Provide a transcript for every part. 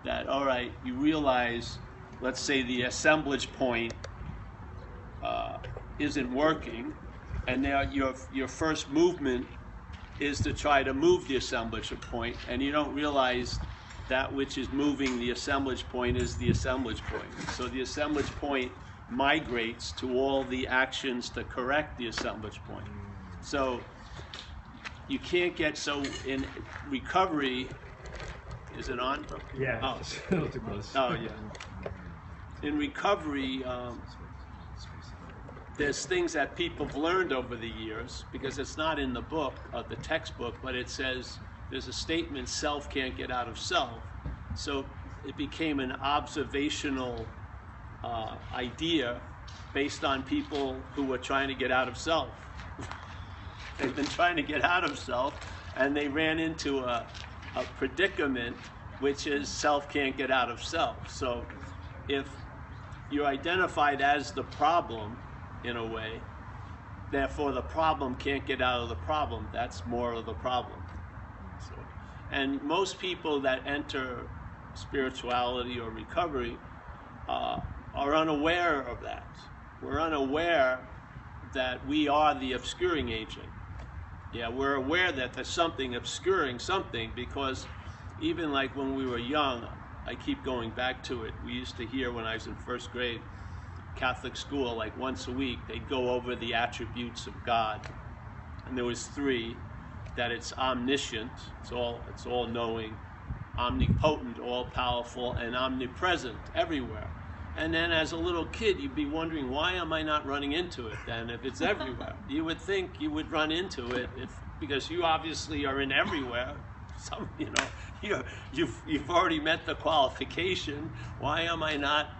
that, all right, you realize, let's say the assemblage point isn't working, and now your first movement is to try to move the assemblage point, and you don't realize that which is moving the assemblage point is the assemblage point. So the assemblage point migrates to all the actions to correct the assemblage point. So you can't get, so in recovery, is it on? Yeah. Oh, A little too close. oh yeah. In recovery, there's things that people have learned over the years, because it's not in the book, the textbook, but it says, there's a statement, self can't get out of self. So it became an observational idea based on people who were trying to get out of self. They've been trying to get out of self, and they ran into a predicament, which is self can't get out of self. So if you're identified as the problem, in a way, therefore the problem can't get out of the problem. That's more of the problem. So, and most people that enter spirituality or recovery are unaware of that. We're unaware that we are the obscuring agent. Yeah, we're aware that there's something obscuring something, because even like when we were young, I keep going back to it. We used to hear when I was in first grade, Catholic school, like once a week, they'd go over the attributes of God. And there was three, that it's omniscient, it's all knowing, omnipotent, all powerful, and omnipresent everywhere. And then as a little kid, you'd be wondering, why am I not running into it then if it's everywhere? You would think you would run into it because you obviously are in everywhere. You've already met the qualification. Why am I not,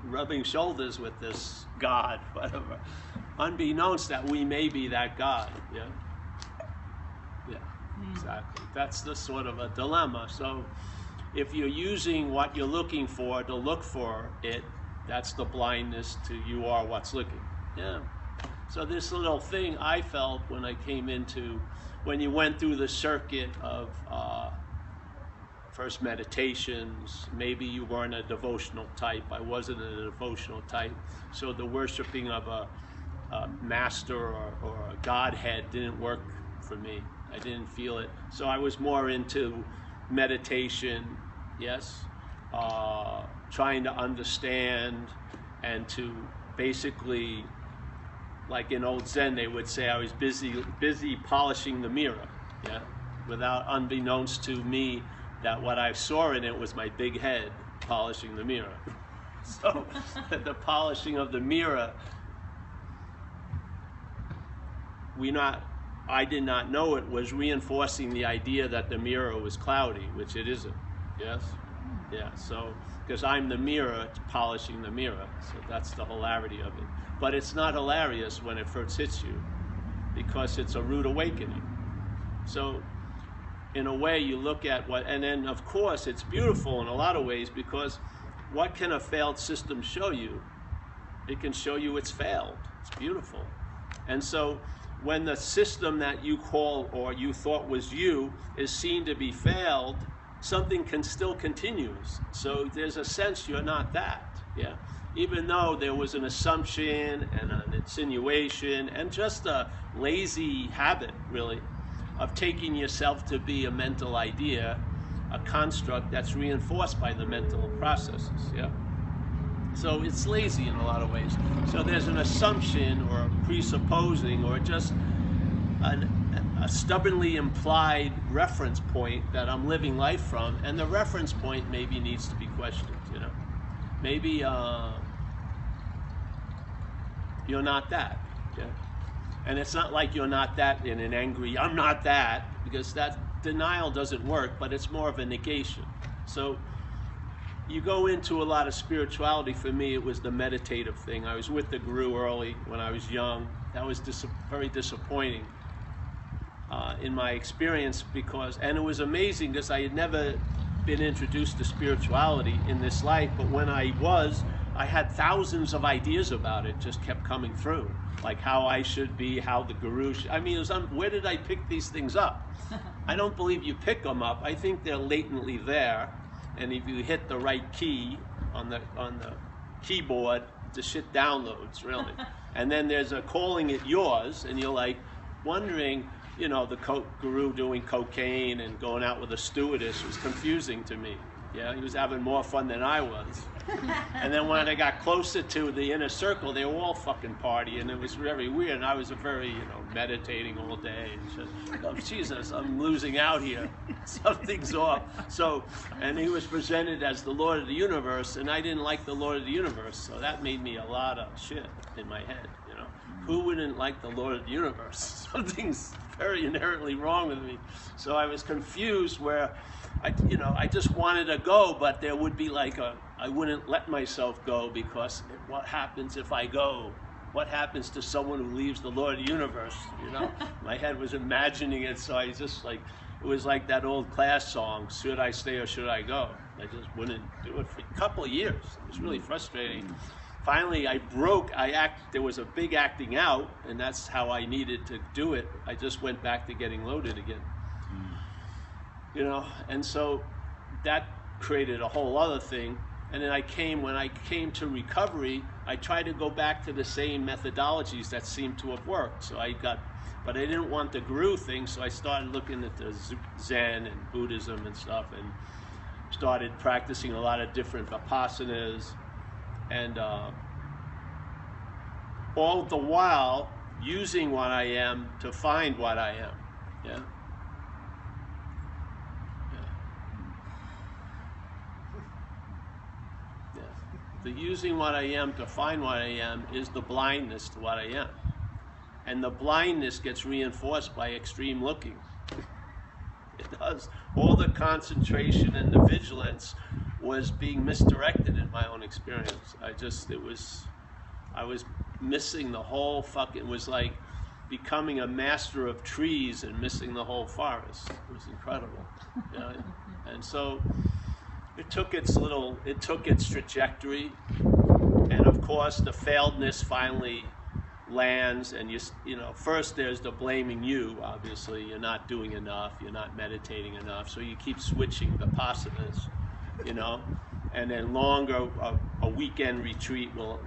rubbing shoulders with this God, whatever? Unbeknownst that we may be that God, yeah? Yeah, exactly. That's the sort of a dilemma. So if you're using what you're looking for to look for it, that's the blindness to you are what's looking. Yeah. So this little thing I felt when I came into, when you went through the circuit of first meditations, maybe you weren't a devotional type, I wasn't a devotional type, so the worshiping of a master or a Godhead didn't work for me. I didn't feel it. So I was more into meditation, yes, trying to understand and to basically, like in old Zen, they would say I was busy polishing the mirror, yeah, without, unbeknownst to me, that what I saw in it was my big head polishing the mirror. So the polishing of the mirror, I did not know it was reinforcing the idea that the mirror was cloudy, which it isn't, yes? Yeah, so, because I'm the mirror polishing the mirror, so that's the hilarity of it. But it's not hilarious when it first hits you, because it's a rude awakening. So, in a way, you look at what, and then of course it's beautiful in a lot of ways, because what can a failed system show you? It can show you it's failed. It's beautiful. And so when the system that you call or you thought was you is seen to be failed, something can still continues. So there's a sense you're not that, yeah. Even though there was an assumption and an insinuation and just a lazy habit, really, of taking yourself to be a mental idea, a construct that's reinforced by the mental processes, yeah? So it's lazy in a lot of ways. So there's an assumption or a presupposing or just a stubbornly implied reference point that I'm living life from, and the reference point maybe needs to be questioned, Maybe you're not that, yeah? And it's not like you're not that in an angry, I'm not that, because that denial doesn't work, but it's more of a negation. So you go into a lot of spirituality. For me, it was the meditative thing. I was with the guru early when I was young. That was very disappointing in my experience, and it was amazing because I had never been introduced to spirituality in this life, but when I was, I had thousands of ideas about it, just kept coming through, like how I should be, how the guru should. I mean, it was where did I pick these things up? I don't believe you pick them up. I think they're latently there, and if you hit the right key on the keyboard, the shit downloads, really. And then there's a calling it yours, and you're like wondering, you know, the guru doing cocaine and going out with a stewardess was confusing to me. Yeah, he was having more fun than I was. And then when I got closer to the inner circle, they were all fucking partying, and it was very weird. And I was a very, you know, meditating all day. And just, oh, Jesus, I'm losing out here. Something's off. So, and he was presented as the Lord of the Universe, and I didn't like the Lord of the Universe. So that made me a lot of shit in my head, you know. Who wouldn't like the Lord of the Universe? Something's very inherently wrong with me. So I was confused where I just wanted to go, but there would be like I wouldn't let myself go because what happens if I go? What happens to someone who leaves the Lord of the Universe? You know, my head was imagining it, so I just like, it was like that old Clash song, should I stay or should I go? I just wouldn't do it for a couple of years. It was really frustrating. Finally, there was a big acting out, and that's how I needed to do it. I just went back to getting loaded again. You know, and so that created a whole other thing. And then when I came to recovery, I tried to go back to the same methodologies that seemed to have worked. So but I didn't want the guru thing, so I started looking at the Zen and Buddhism and stuff, and started practicing a lot of different vipassanas, and all the while using what I am to find what I am. Yeah. The using what I am to find what I am is the blindness to what I am. And the blindness gets reinforced by extreme looking. It does. All the concentration and the vigilance was being misdirected in my own experience. I was missing the whole it was like becoming a master of trees and missing the whole forest. It was incredible. You know? And so it took its trajectory, and of course the failedness finally lands, and you know, first there's the blaming you, obviously, you're not doing enough, you're not meditating enough, so you keep switching the vipassas, you know, and then a weekend retreat will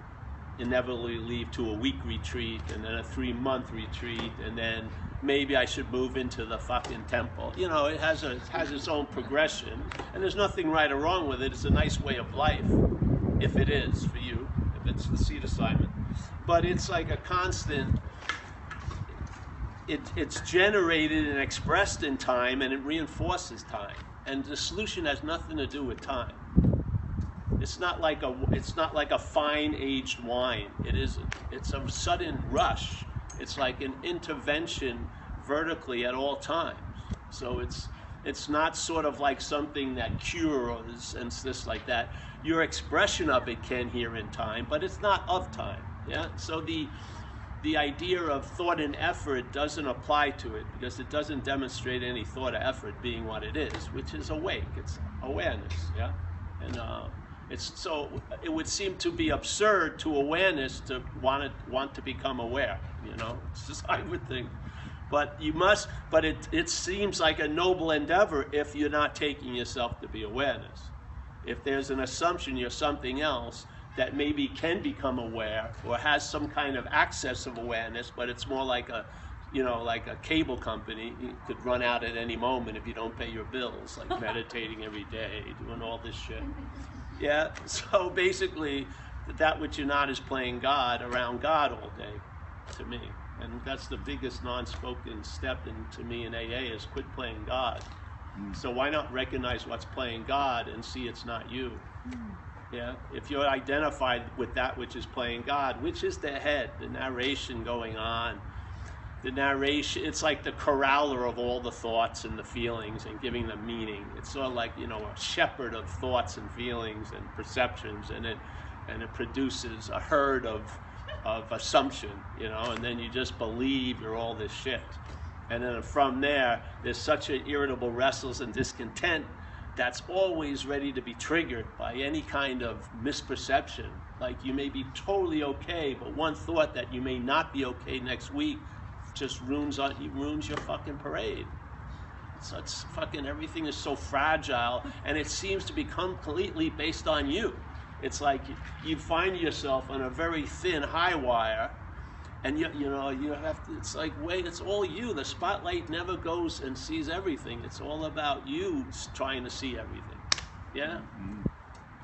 inevitably lead to a week retreat, and then a 3-month retreat, and then maybe I should move into the fucking temple. You know, it has its own progression, and there's nothing right or wrong with it. It's a nice way of life, if it is for you, if it's the seed assignment. But it's like a constant, it's generated and expressed in time, and it reinforces time. And the solution has nothing to do with time. It's not like a fine aged wine. It isn't. It's a sudden rush. It's like an intervention vertically at all times. So it's not sort of like something that cures and this like that. Your expression of it can here in time, but it's not of time. Yeah. So the idea of thought and effort doesn't apply to it because it doesn't demonstrate any thought or effort being what it is, which is awake. It's awareness. Yeah. And so it would seem to be absurd to awareness to want to become aware, you know. It's just, I would think. But it seems like a noble endeavor if you're not taking yourself to be awareness. If there's an assumption you're something else that maybe can become aware or has some kind of access of awareness, but it's more like a cable company. You could run out at any moment if you don't pay your bills, like meditating every day, doing all this shit. Yeah, so basically, that which you're not is playing God around God all day, to me. And that's the biggest non-spoken step to me in AA is quit playing God. So why not recognize what's playing God and see it's not you? Yeah, if you're identified with that which is playing God, which is the head, the narration going on. The narration, it's like the corraler of all the thoughts and the feelings and giving them meaning. It's sort of like, you know, a shepherd of thoughts and feelings and perceptions, and it produces a herd of assumption, you know, and then you just believe you're all this shit. And then from there, there's such an irritable restlessness and discontent that's always ready to be triggered by any kind of misperception. Like you may be totally okay, but one thought that you may not be okay next week just ruins your fucking parade. So it's fucking, everything is so fragile, and it seems to be completely based on you. It's like you find yourself on a very thin high wire, and you have to, it's like, wait, it's all you. The spotlight never goes and sees everything. It's all about you trying to see everything. Yeah?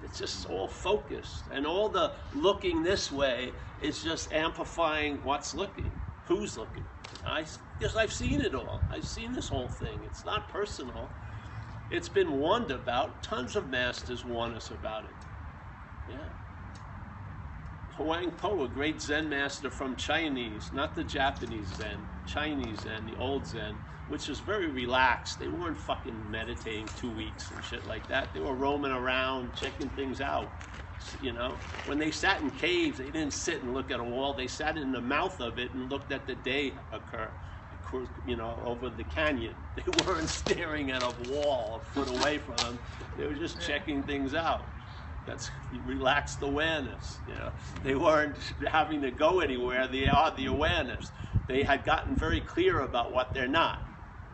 It's just all focused. And all the looking this way is just amplifying what's looking, who's looking. Because I've seen it all. I've seen this whole thing. It's not personal. It's been warned about. Tons of masters warn us about it. Yeah. Huang Po, a great Zen master from Chinese, not the Japanese Zen, Chinese Zen, the old Zen, which was very relaxed. They weren't fucking meditating 2 weeks and shit like that. They were roaming around, checking things out. You know, when they sat in caves, they didn't sit and look at a wall. They sat in the mouth of it and looked at the day occur, you know, over the canyon. They weren't staring at a wall a foot away from them. They were just checking things out. That's relaxed awareness. You know, they weren't having to go anywhere. They are the awareness. They had gotten very clear about what they're not.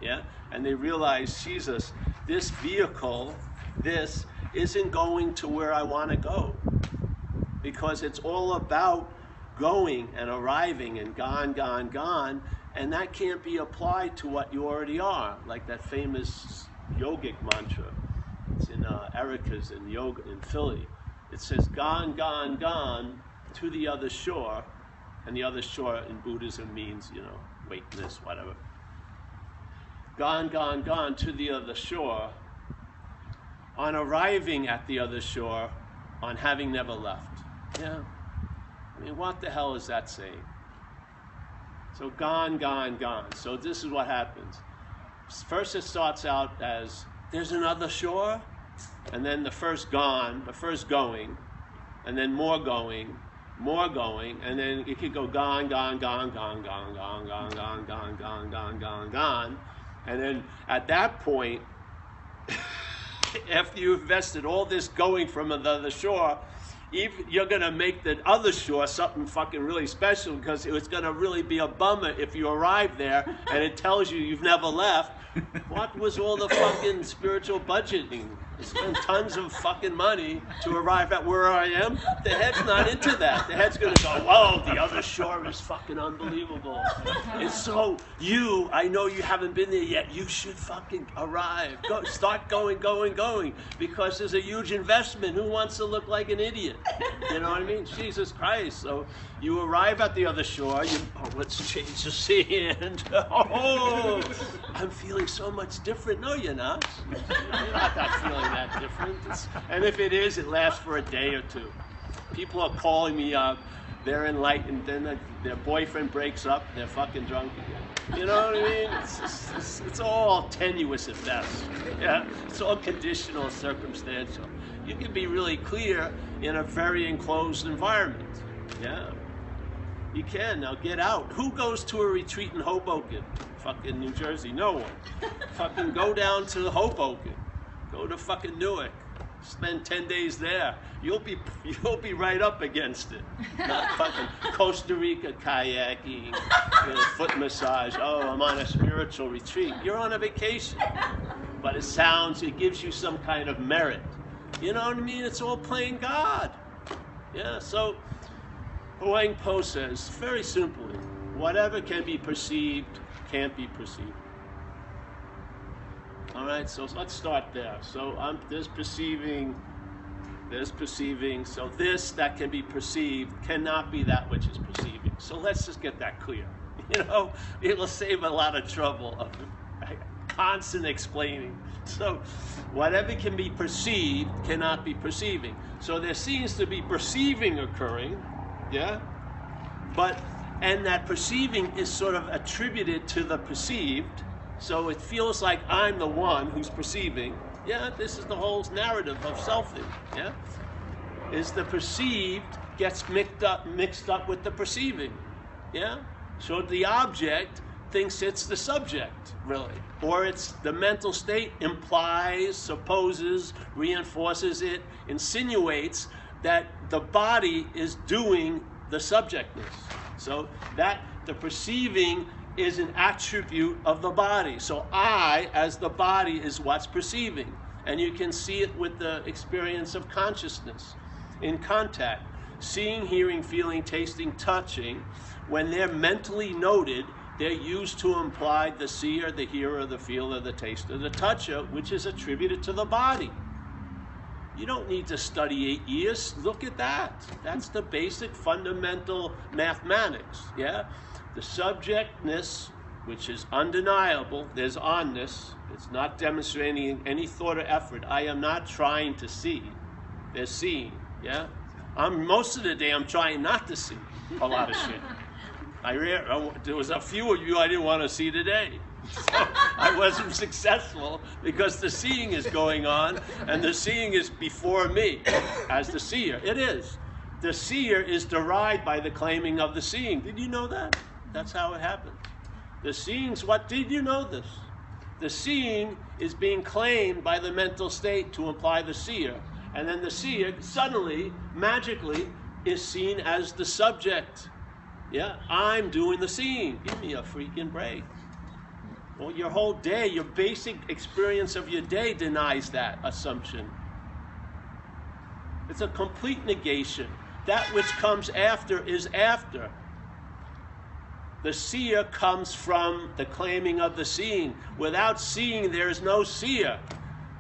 Yeah, and they realized, Jesus, this vehicle, this isn't going to where I want to go, because it's all about going and arriving and gone, gone, gone, and that can't be applied to what you already are, like that famous yogic mantra. It's in Erica's in yoga in Philly. It says, gone, gone, gone to the other shore, and the other shore in Buddhism means, you know, weightless, whatever. Gone, gone, gone to the other shore, on arriving at the other shore, on having never left. Yeah. I mean, what the hell is that saying? So gone, gone, gone. So this is what happens. First it starts out as, there's another shore, and then the first gone, the first going, and then more going, and then it could go gone, gone, gone, gone, gone, gone, gone, gone, gone, gone, gone, gone, gone. And then at that point, after you've invested all this going from the other shore, you're going to make the other shore something fucking really special, because it's going to really be a bummer if you arrive there and it tells you you've never left. What was all the fucking spiritual budgeting? Spend tons of fucking money to arrive at where I am. The head's not into that. The head's gonna go, whoa, the other shore is fucking unbelievable. And so I know you haven't been there yet. You should fucking arrive. Go, start going, because there's a huge investment. Who wants to look like an idiot? You know what I mean? Jesus Christ. So you arrive at the other shore. Let's change the scene. Oh, I'm feeling so much different. No, you're not. You're not that feeling that different. And if it is, it lasts for a day or two. People are calling me up. They're enlightened. Then their boyfriend breaks up. They're fucking drunk again. You know what I mean? It's all tenuous at best. Yeah, it's all conditional, circumstantial. You can be really clear in a very enclosed environment. Yeah, you can. Now get out. Who goes to a retreat in Hoboken? Fucking New Jersey. No one. Fucking go down to Hoboken. Go to fucking Newark. Spend 10 days there. You'll be right up against it. Not fucking Costa Rica kayaking, foot massage. Oh, I'm on a spiritual retreat. You're on a vacation. But it gives you some kind of merit. You know what I mean? It's all playing God. Yeah, so Huang Po says, very simply, whatever can be perceived can't be perceived. All right, so let's start there. So there's perceiving. So this that can be perceived cannot be that which is perceiving. So let's just get that clear. You know, it'll save a lot of trouble of constant explaining. So whatever can be perceived cannot be perceiving. So there seems to be perceiving occurring, yeah? And that perceiving is sort of attributed to the perceived. So it feels like I'm the one who's perceiving. Yeah, this is the whole narrative of selfing. Yeah, is the perceived gets mixed up with the perceiving. Yeah, so the object thinks it's the subject, really, or it's the mental state implies, supposes, reinforces it, insinuates that the body is doing the subjectness. So that the perceiving is an attribute of the body. So I, as the body, is what's perceiving. And you can see it with the experience of consciousness in contact. Seeing, hearing, feeling, tasting, touching, when they're mentally noted, they're used to imply the seer, the hearer, the feeler, the taster, the toucher, which is attributed to the body. You don't need to study 8 years. Look at that. That's the basic fundamental mathematics, yeah? The subjectness, which is undeniable, there's onness. It's not demonstrating any thought or effort. I am not trying to see. They're seeing, yeah? Most of the day, I'm trying not to see a lot of shit. There was a few of you I didn't want to see today. So I wasn't successful because the seeing is going on, and the seeing is before me as the seer. It is. The seer is derived by the claiming of the seeing. Did you know that? That's how it happens. The seeing's what? Did you know this? The seeing is being claimed by the mental state to imply the seer. And then the seer suddenly, magically, is seen as the subject. Yeah, I'm doing the seeing. Give me a freaking break. Well, your whole day, your basic experience of your day denies that assumption. It's a complete negation. That which comes after is after. The seer comes from the claiming of the seeing. Without seeing, there is no seer.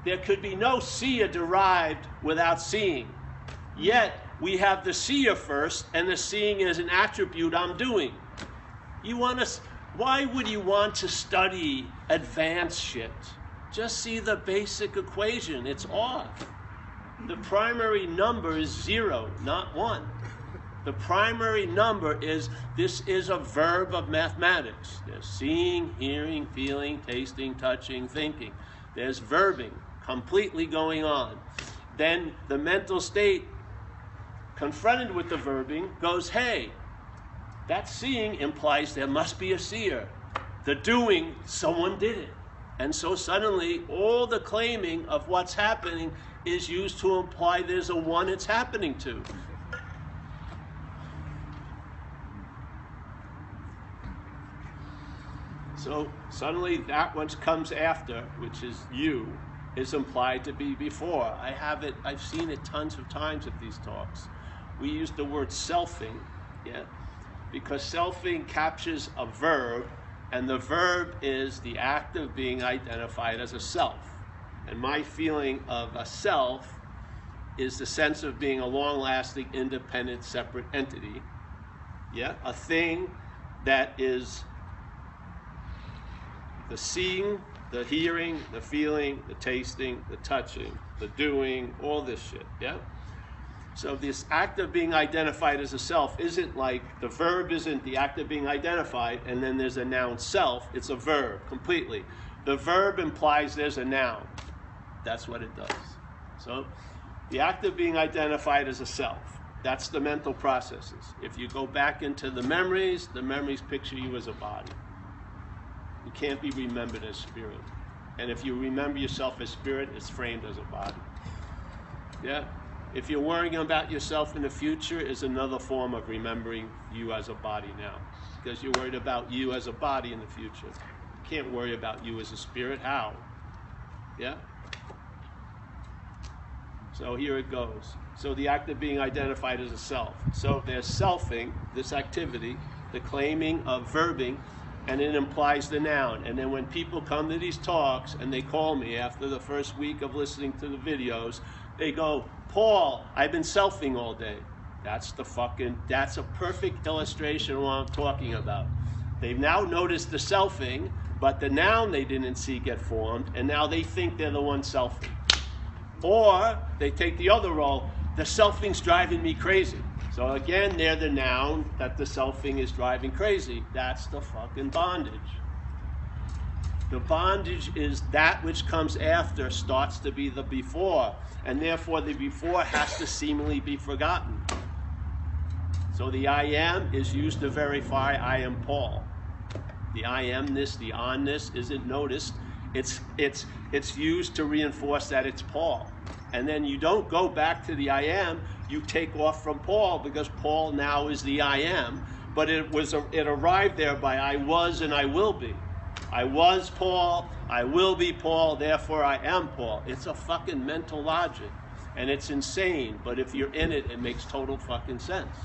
There could be no seer derived without seeing. Yet, we have the seer first, and the seeing is an attribute I'm doing. Why would you want to study advanced shit? Just see the basic equation. It's off. The primary number is 0, not 1. The primary number is, this is a verb of mathematics. There's seeing, hearing, feeling, tasting, touching, thinking. There's verbing completely going on. Then the mental state, confronted with the verbing, goes, hey, that seeing implies there must be a seer. The doing, someone did it. And so suddenly, all the claiming of what's happening is used to imply there's a one it's happening to. So suddenly that which comes after, which is you, is implied to be before. I've seen it tons of times at these talks. We use the word selfing, yeah, because selfing captures a verb, and the verb is the act of being identified as a self. And my feeling of a self is the sense of being a long-lasting, independent, separate entity, yeah, a thing that is the seeing, the hearing, the feeling, the tasting, the touching, the doing, all this shit, yeah? So this act of being identified as a self isn't like, the verb isn't the act of being identified and then there's a noun self, it's a verb completely. The verb implies there's a noun. That's what it does. So the act of being identified as a self, that's the mental processes. If you go back into the memories picture you as a body. You can't be remembered as spirit. And if you remember yourself as spirit, it's framed as a body. Yeah? If you're worrying about yourself in the future, is another form of remembering you as a body now. Because you're worried about you as a body in the future. You can't worry about you as a spirit. How? Yeah? So here it goes. So the act of being identified as a self. So there's selfing, this activity, the claiming of verbing, and it implies the noun. And then when people come to these talks and they call me after the first week of listening to the videos, they go, Paul, I've been selfing all day. That's a perfect illustration of what I'm talking about. They've now noticed the selfing, but the noun they didn't see get formed, and now they think they're the one selfing. Or they take the other role, the selfing's driving me crazy. So again, they're the noun that the selfing is driving crazy. That's the fucking bondage. The bondage is that which comes after starts to be the before, and therefore the before has to seemingly be forgotten. So the I am is used to verify I am Paul. The I amness, the onness isn't noticed. It's used to reinforce that it's Paul. And then you don't go back to the I am, you take off from Paul because Paul now is the I am. but it arrived there by I was and I will be. I was Paul, I will be Paul, therefore I am Paul. It's a fucking mental logic, and it's insane, but if you're in it, it makes total fucking sense.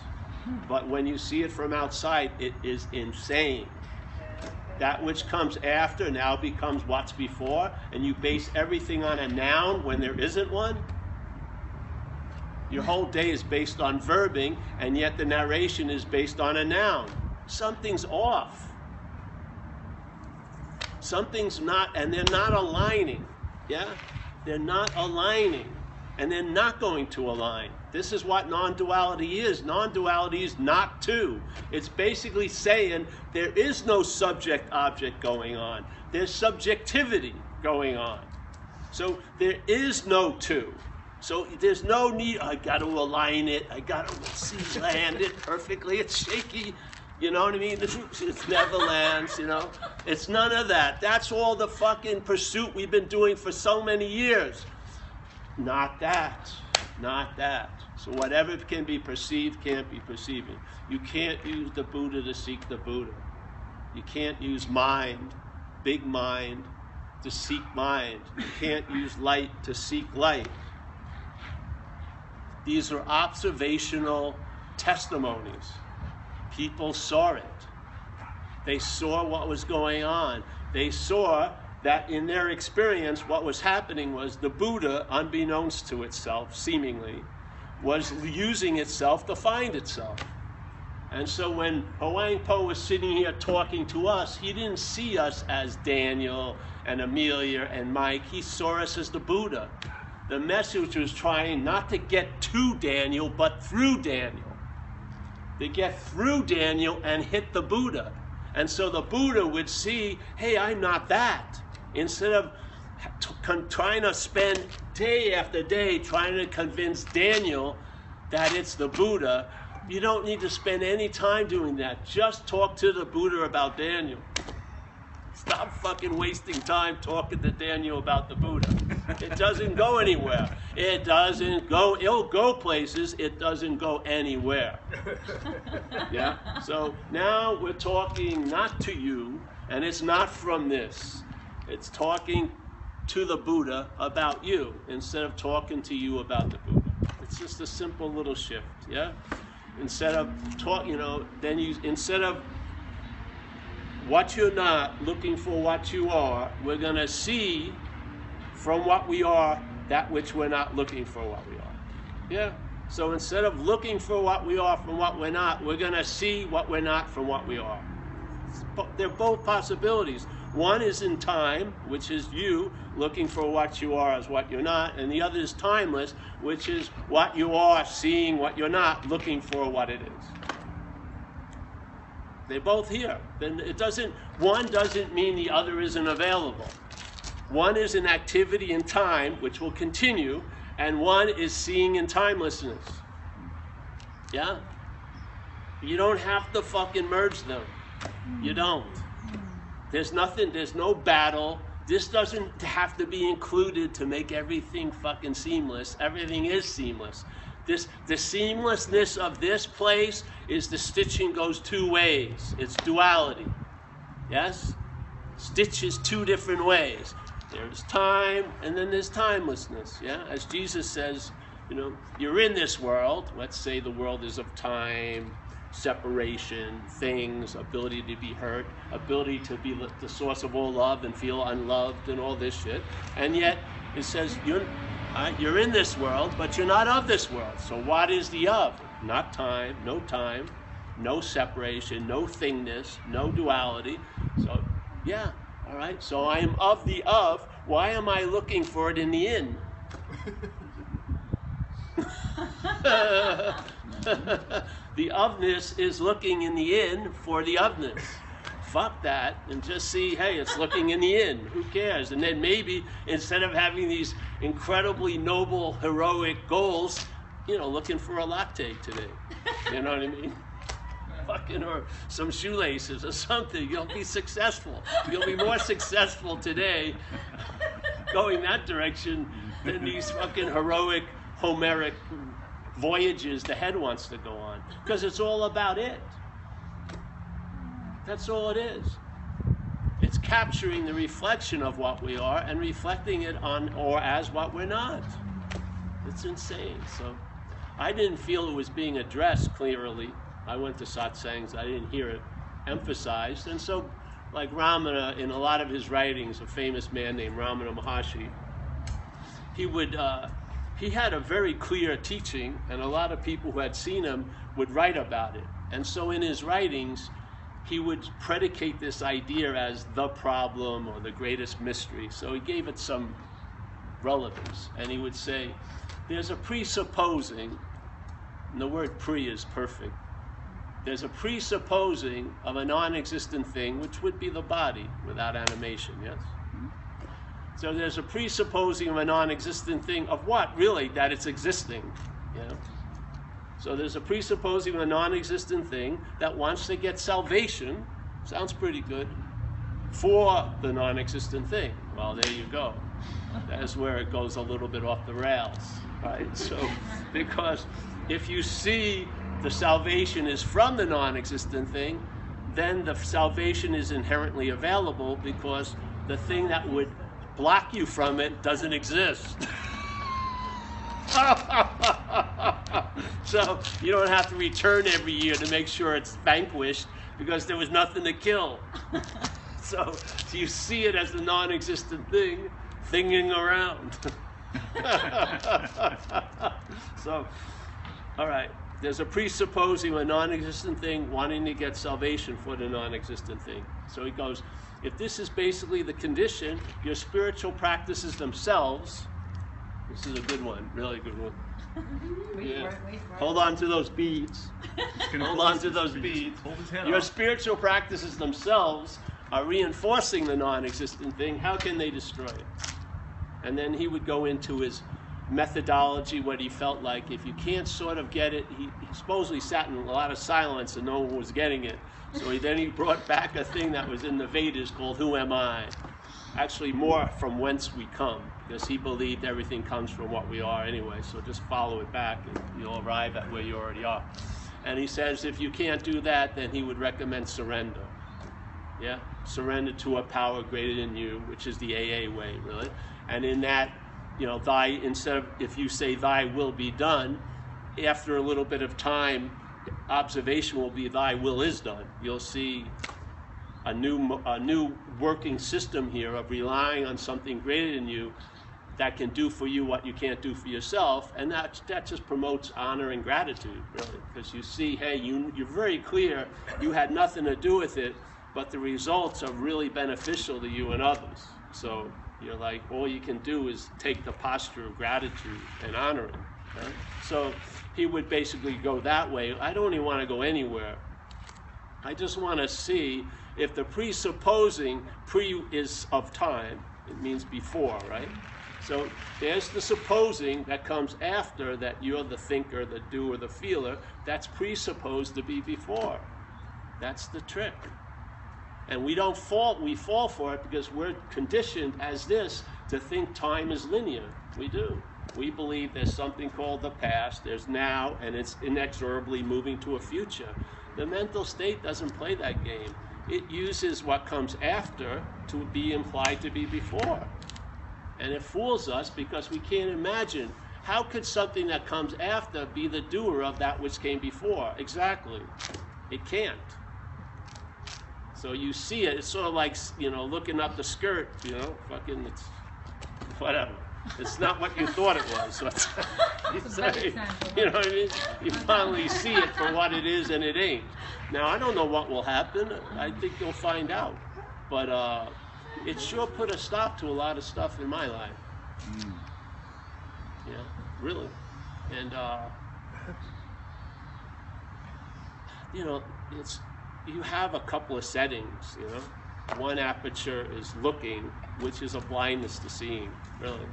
But when you see it from outside, it is insane. That which comes after now becomes what's before, and you base everything on a noun when there isn't one. Your whole day is based on verbing, and yet the narration is based on a noun. Something's off. Something's not, and they're not aligning. Yeah? They're not aligning, and they're not going to align. This is what non-duality is. Non-duality is not two. It's basically saying there is no subject-object going on. There's subjectivity going on. So there is no two. So there's no need, I got to align it, I got to land it perfectly, it's shaky, you know what I mean? It never lands, you know? It's none of that. That's all the fucking pursuit we've been doing for so many years. Not that. Not that. So whatever can be perceived can't be perceiving. You can't use the Buddha to seek the Buddha. You can't use mind, big mind, to seek mind. You can't use light to seek light. These are observational testimonies. People saw it. They saw what was going on. They saw that in their experience, what was happening was the Buddha, unbeknownst to itself, seemingly, was using itself to find itself. And so when Huang Po was sitting here talking to us, he didn't see us as Daniel and Amelia and Mike. He saw us as the Buddha. The message was trying not to get to Daniel, but through Daniel. To get through Daniel and hit the Buddha. And so the Buddha would see, hey, I'm not that. Instead of trying to spend day after day trying to convince Daniel that it's the Buddha, you don't need to spend any time doing that. Just talk to the Buddha about Daniel. Stop fucking wasting time talking to Daniel about the Buddha. It doesn't go anywhere. It doesn't go, it'll go places, it doesn't go anywhere. Yeah? So now we're talking not to you, and it's not from this. It's talking to the Buddha about you, instead of talking to you about the Buddha. It's just a simple little shift, yeah? Instead of instead of what you're not, looking for what you are, we're going to see from what we are that which we're not looking for what we are. Yeah? So instead of looking for what we are from what we're not, we're going to see what we're not from what we are. They're both possibilities. One is in time, which is you looking for what you are as what you're not, and the other is timeless, which is what you are seeing what you're not, looking for what it is. They're both here. Then one doesn't mean the other isn't available. One is an activity in time, which will continue, and one is seeing in timelessness. Yeah? You don't have to fucking merge them. You don't. There's no battle. This doesn't have to be included to make everything fucking seamless. Everything is seamless. The seamlessness of this place is the stitching goes two ways. It's duality. Yes? Stitches two different ways. There's time, and then there's timelessness. Yeah? As Jesus says, you're in this world. Let's say the world is of time, separation, things, ability to be hurt, ability to be the source of all love and feel unloved and all this shit. And yet, it says, you're in this world, but you're not of this world. So what is the of? Not time, no separation, no thingness, no duality. So, yeah, all right. So I am of the of. Why am I looking for it in the in? The ofness is looking in the in for the ofness. Fuck that, and just see, hey, it's looking in the in. Who cares? And then maybe instead of having these incredibly noble, heroic goals, looking for a latte today. You know what I mean? Fucking, or some shoelaces or something. You'll be successful. You'll be more successful today going that direction than these fucking heroic, Homeric voyages the head wants to go on. Because it's all about it. That's all it is. It's capturing the reflection of what we are and reflecting it on or as what we're not. It's insane. So I didn't feel it was being addressed clearly. I went to satsangs, I didn't hear it emphasized. And so, like Ramana, in a lot of his writings, a famous man named Ramana Maharshi, he had a very clear teaching, and a lot of people who had seen him would write about it. And so in his writings, he would predicate this idea as the problem or the greatest mystery. So he gave it some relevance, and he would say, there's a presupposing, and the word pre is perfect, there's a presupposing of a non-existent thing, which would be the body without animation, yes? So there's a presupposing of a non-existent thing of what, really? That it's existing, you know? So there's a presupposing of a non-existent thing that wants to get salvation, sounds pretty good, for the non-existent thing. Well, there you go. That's where it goes a little bit off the rails, right? So, because if you see the salvation is from the non-existent thing, then the salvation is inherently available because the thing that would block you from it doesn't exist. So you don't have to return every year to make sure it's vanquished because there was nothing to kill. So you see it as the non-existent thing, thinging around. So, all right. There's a presupposing a non-existent thing wanting to get salvation for the non-existent thing. So he goes, if this is basically the condition, your spiritual practices themselves, this is a good one, really good one. Yeah. Hold on to those beads. Hold on to those beads. Your spiritual practices themselves are reinforcing the non-existent thing. How can they destroy it? And then he would go into his methodology, what he felt like. If you can't sort of get it, he supposedly sat in a lot of silence and no one was getting it. So he brought back a thing that was in the Vedas called Who Am I? Actually more from whence we come, because he believed everything comes from what we are anyway. So just follow it back and you'll arrive at where you already are. And he says if you can't do that, then he would recommend surrender. Yeah, surrender to a power greater than you, which is the AA way, really. And in that, you know, instead of, if you say thy will be done, after a little bit of time, observation will be thy will is done. You'll see a new working system here of relying on something greater than you that can do for you what you can't do for yourself, and that just promotes honor and gratitude, really, because you see, hey, you're very clear you had nothing to do with it, but the results are really beneficial to you and others. So you're like, all you can do is take the posture of gratitude and honor it. Right? So he would basically go that way. I don't even want to go anywhere. I just want to see if the presupposing is of time, it means before, right? So there's the supposing that comes after that you're the thinker, the doer, the feeler. That's presupposed to be before. That's the trick. And we fall for it because we're conditioned as this to think time is linear. We do. We believe there's something called the past, there's now, and it's inexorably moving to a future. The mental state doesn't play that game. It uses what comes after to be implied to be before. And it fools us because we can't imagine, how could something that comes after be the doer of that which came before? Exactly. It can't. So you see it, it's sort of like, you know, looking up the skirt, you know, fucking, it's whatever. It's not what you thought it was. You say, you know what I mean? You finally see it for what it is and it ain't. Now, I don't know what will happen. I think you'll find out. But it sure put a stop to a lot of stuff in my life. Yeah, really. And, you know, you have a couple of settings, you know. One aperture is looking, which is a blindness to seeing, really.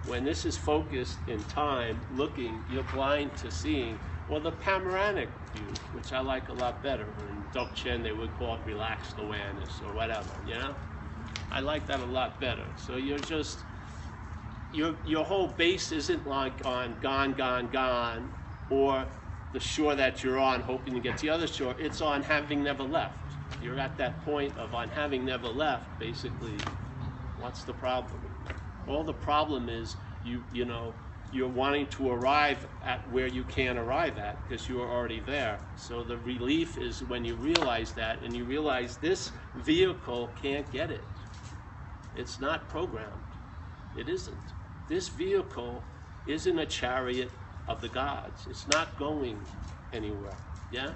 When this is focused in time, looking, you're blind to seeing. Or the panoramic view, which I like a lot better. In Dzogchen, they would call it relaxed awareness or whatever, you know? I like that a lot better. So you're just, your whole base isn't like on gone, gone, gone, or the shore that you're on hoping to get to the other shore. It's on having never left. You're at that point of, on having never left, basically, what's the problem? All the problem is you know, you're wanting to arrive at where you can't arrive at because you are already there. So the relief is when you realize that, and you realize this vehicle can't get it. It's not programmed. It isn't. This vehicle isn't a chariot of the gods. It's not going anywhere. Yeah?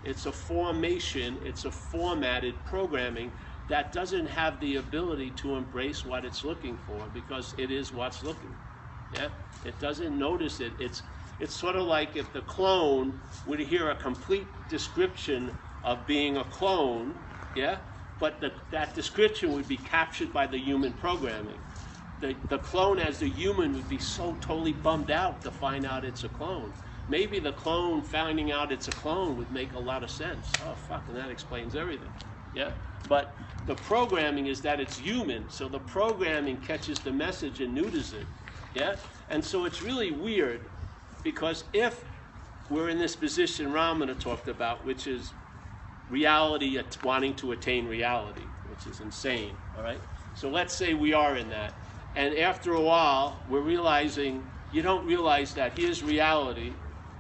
It's a formation, it's a formatted programming that doesn't have the ability to embrace what it's looking for because it is what's looking. Yeah? It doesn't notice it. It's sort of like if the clone would hear a complete description of being a clone, yeah? But that description would be captured by the human programming. The clone as the human would be so totally bummed out to find out it's a clone. Maybe the clone finding out it's a clone would make a lot of sense. Oh, fuck, and that explains everything. Yeah? But the programming is that it's human, so the programming catches the message and neuters it. Yeah? And so it's really weird, because if we're in this position Ramana talked about, which is reality, wanting to attain reality, which is insane, all right? So let's say we are in that. And after a while, we're realizing, you don't realize that here's reality,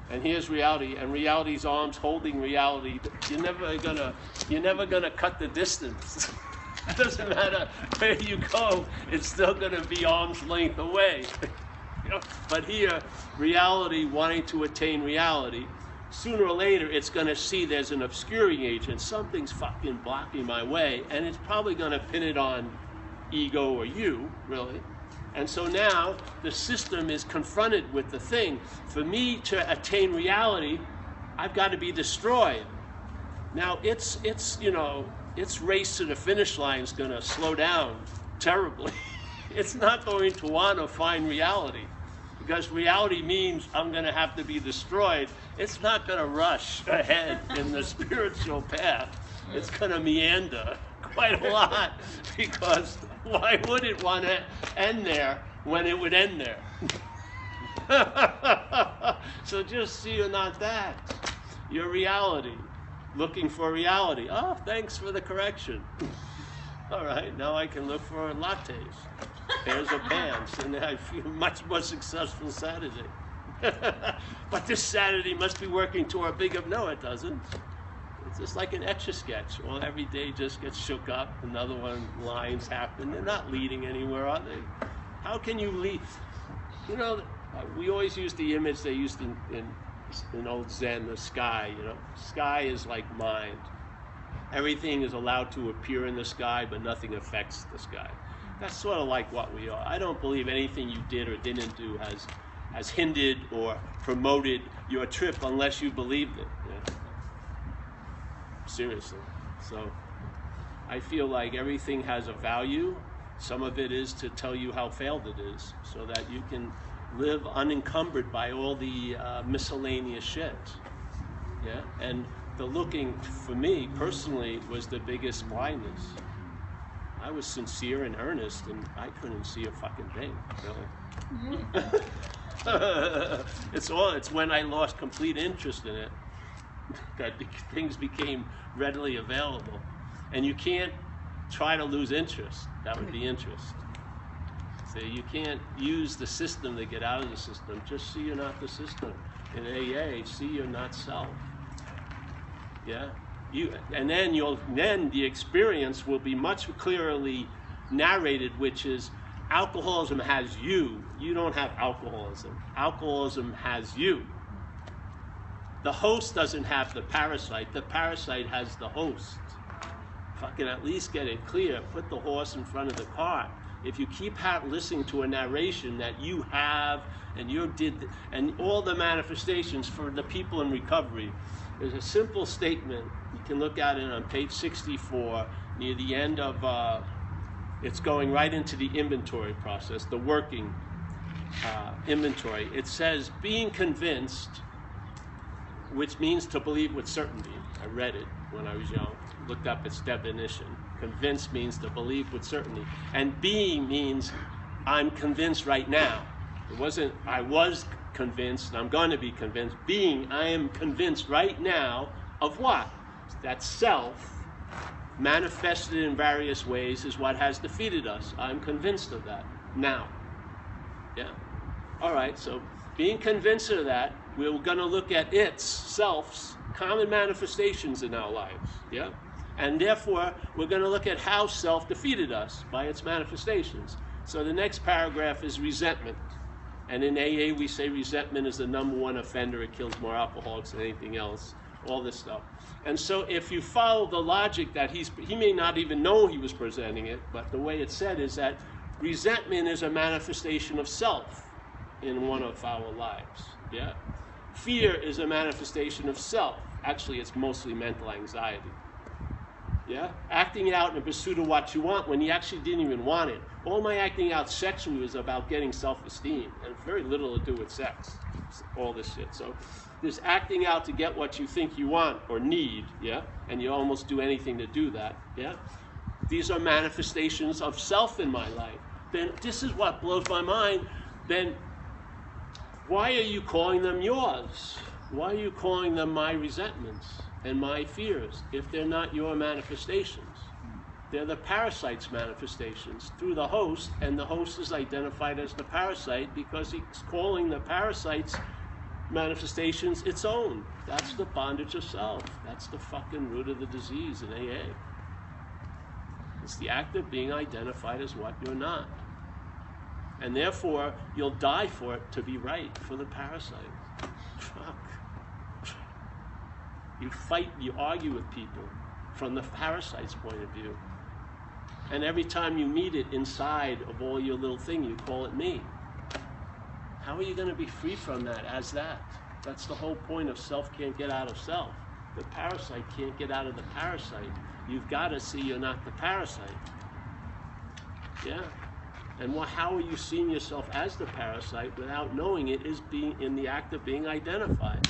and here's reality, and reality's arms holding reality. You're never gonna cut the distance. It doesn't matter where you go, it's still gonna be arm's length away. You know? But here, reality wanting to attain reality, sooner or later it's gonna see there's an obscuring agent, something's fucking blocking my way, and it's probably gonna pin it on ego or you, really. And so now the system is confronted with the thing. For me to attain reality, I've got to be destroyed. Now its race to the finish line is going to slow down terribly. It's not going to want to find reality, because reality means I'm going to have to be destroyed. It's not going to rush ahead in the spiritual path. It's going to meander quite a lot, because why would it want to end there when it would end there? So just so you're not that. Your reality. Looking for reality. Oh, thanks for the correction. All right, now I can look for lattes, pairs of pants, and I feel much more successful Saturday. But this Saturday must be working toward a bigger... No, it doesn't. It's just like an Etch-a-Sketch. Well, every day just gets shook up. Another one, lines happen. They're not leading anywhere, are they? How can you lead? You know, we always use the image they used in old Zen, the sky. You know, sky is like mind. Everything is allowed to appear in the sky, but nothing affects the sky. That's sort of like what we are. I don't believe anything you did or didn't do has hindered or promoted your trip unless you believed it. You know? Seriously. So I feel like everything has a value. Some of it is to tell you how failed it is, so that you can live unencumbered by all the miscellaneous shit. Yeah? And the looking, for me personally, was the biggest blindness. I was sincere and earnest, and I couldn't see a fucking thing, really. It's when I lost complete interest in it that things became readily available. And you can't try to lose interest. That would be interest. So you can't use the system to get out of the system. Just see you're not the system. In AA, see you're not self. Yeah? And then the experience will be much clearly narrated, which is alcoholism has you. You don't have alcoholism. Alcoholism has you. The host doesn't have the parasite has the host. Fucking at least get it clear. Put the horse in front of the cart. If you keep listening to a narration that you have and you did, and all the manifestations for the people in recovery, there's a simple statement. You can look at it on page 64, near the end of, it's going right into the inventory process, the working inventory. It says, being convinced, which means to believe with certainty. I read it when I was young, looked up its definition. Convinced means to believe with certainty. And being means I'm convinced right now. It wasn't I was convinced and I'm going to be convinced. Being, I am convinced right now of what? That self manifested in various ways, is what has defeated us. I'm convinced of that now. Yeah. All right, so being convinced of that, we're going to look at its, self's, common manifestations in our lives. Yeah. And therefore, we're going to look at how self defeated us by its manifestations. So the next paragraph is resentment. And in AA, we say resentment is the #1 offender. It kills more alcoholics than anything else. All this stuff. And so if you follow the logic that he may not even know he was presenting it, but the way it's said is that resentment is a manifestation of self in one of our lives. Yeah. Fear is a manifestation of self. Actually, it's mostly mental anxiety. Yeah? Acting out in the pursuit of what you want when you actually didn't even want it. All my acting out sexually was about getting self-esteem, and very little to do with sex. All this shit. So there's acting out to get what you think you want or need, yeah? And you almost do anything to do that, yeah? These are manifestations of self in my life. Then this is what blows my mind. Then why are you calling them yours? Why are you calling them my resentments and my fears if they're not your manifestations? They're the parasite's manifestations through the host, and the host is identified as the parasite because he's calling the parasite's manifestations its own. That's the bondage of self. That's the fucking root of the disease in AA. It's the act of being identified as what you're not. And therefore, you'll die for it to be right, for the parasite. Fuck. You fight, you argue with people from the parasite's point of view. And every time you meet it inside of all your little thing, you call it me. How are you going to be free from that as that? That's the whole point of self can't get out of self. The parasite can't get out of the parasite. You've got to see you're not the parasite. Yeah? And how are you seeing yourself as the parasite without knowing it is being in the act of being identified?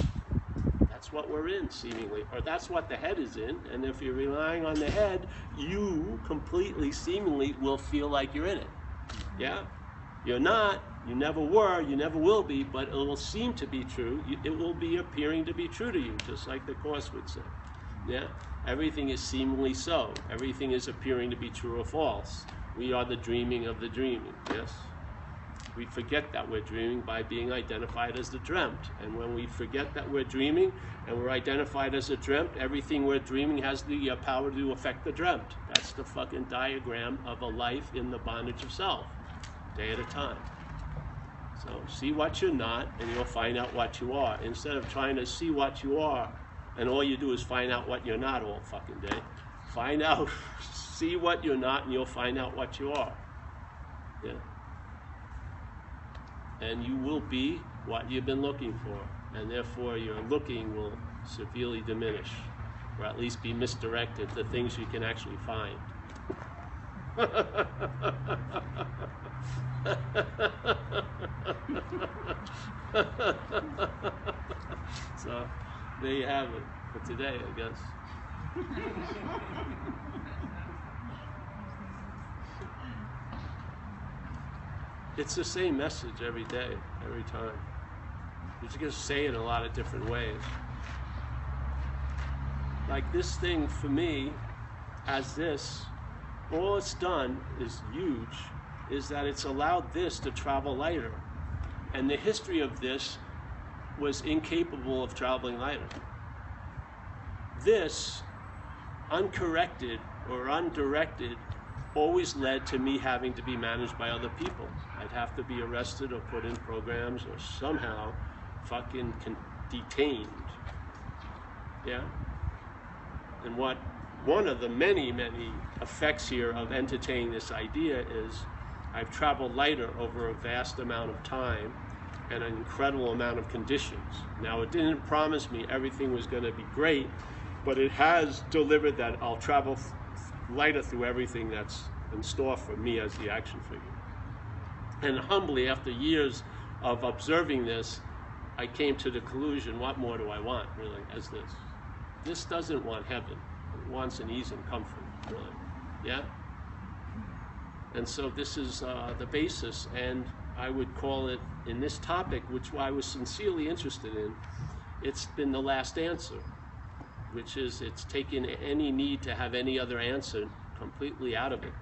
That's what we're in, seemingly. Or that's what the head is in. And if you're relying on the head, you completely, seemingly, will feel like you're in it. Yeah? You're not. You never were. You never will be. But it will seem to be true. It will be appearing to be true to you, just like the Course would say. Yeah? Everything is seemingly so. Everything is appearing to be true or false. We are the dreaming of the dreaming. Yes? We forget that we're dreaming by being identified as the dreamt. And when we forget that we're dreaming and we're identified as the dreamt, everything we're dreaming has the power to affect the dreamt. That's the fucking diagram of a life in the bondage of self, day at a time. So see what you're not and you'll find out what you are. Instead of trying to see what you are and all you do is find out what you're not all fucking day. Find out, see what you're not and you'll find out what you are. Yeah. And you will be what you've been looking for, and therefore your looking will severely diminish, or at least be misdirected to things you can actually find. So, there you have it for today, I guess. It's the same message every day, every time. You're just going to say it in a lot of different ways. Like this thing for me, as this, all it's done is huge, is that it's allowed this to travel lighter. And the history of this was incapable of traveling lighter. This, uncorrected or undirected, always led to me having to be managed by other people. I'd have to be arrested or put in programs or somehow fucking detained. Yeah? And one of the many, many effects here of entertaining this idea is I've traveled lighter over a vast amount of time and an incredible amount of conditions. Now, it didn't promise me everything was going to be great, but it has delivered that I'll travel lighter through everything that's in store for me as the action figure. And humbly, after years of observing this, I came to the conclusion, what more do I want, really, as this? This doesn't want heaven. It wants an ease and comfort, really. Yeah? And so this is the basis, and I would call it, in this topic, which I was sincerely interested in, it's been the last answer. which is it's taken any need to have any other answer completely out of it.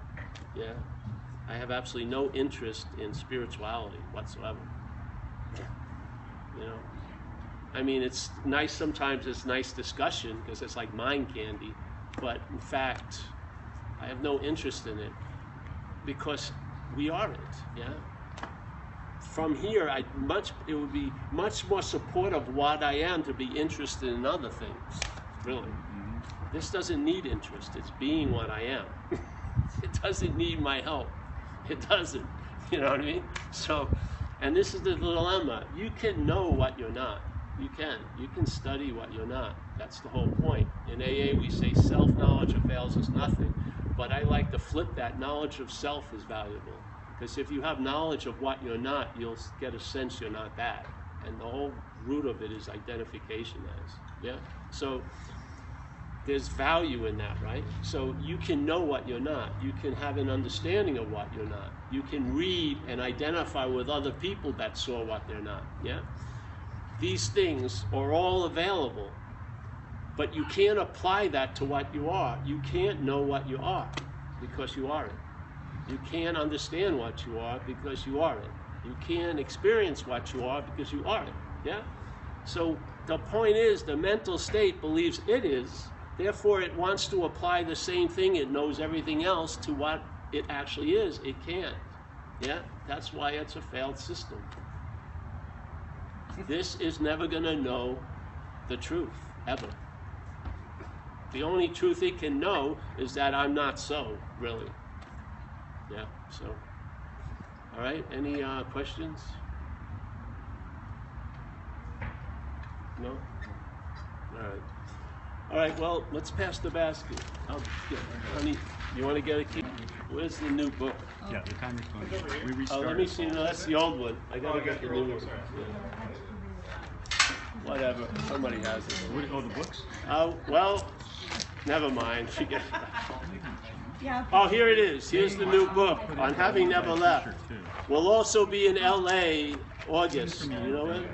Yeah, I have absolutely no interest in spirituality whatsoever. You know, I mean, it's nice sometimes. It's nice discussion because it's like mind candy, but in fact, I have no interest in it because we are it. Yeah. From here, it would be much more supportive of what I am to be interested in other things. Really, this doesn't need interest. It's being what I am. It doesn't need my help. It doesn't. You know what I mean? So, and this is the dilemma. You can know what you're not. You can. You can study what you're not. That's the whole point. In AA, we say self-knowledge avails us nothing. But I like to flip that. Knowledge of self is valuable. Because if you have knowledge of what you're not, you'll get a sense you're not that. And the whole root of it is identification as. Yeah? So there's value in that, right? So you can know what you're not. You can have an understanding of what you're not. You can read and identify with other people that saw what they're not. Yeah? These things are all available. But you can't apply that to what you are. You can't know what you are because you are it. You can't understand what you are because you are it. You can't experience what you are because you are it. Yeah? So the point is, the mental state believes it is, therefore it wants to apply the same thing it knows everything else to what it actually is. It can't. Yeah? That's why it's a failed system. This is never going to know the truth, ever. The only truth it can know is that I'm not so, really. Yeah, so, all right, any questions? No? All right, well, let's pass the basket. Honey, you want to get a key? Where's the new book? Yeah, the timer's going. We Oh, restarted. let me see, no, that's the old one. I gotta get the new one. Yeah. Whatever, somebody has it. What, oh, the books? Well, never mind, forget it. Yeah. Oh, here it is. Here's the new book on having never left. We'll also be in LA August. You know it?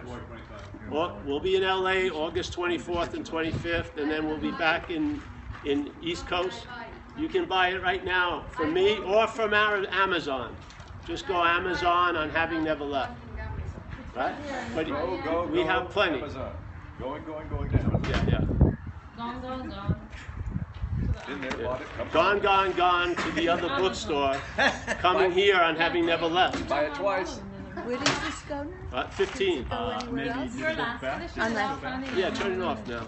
We'll be in LA August 24th and 25th, and then we'll be back in East Coast. You can buy it right now from me or from our Amazon. Just go Amazon on having never left. Right? But we have plenty. Amazon. Going down. Yeah. Gone. Been there, bought it. Gone to the other bookstore. Coming here on having never left. Buy it twice. Where does this go now? 15. Go anywhere Maybe else? you look back. Unless- Yeah, turn it off now.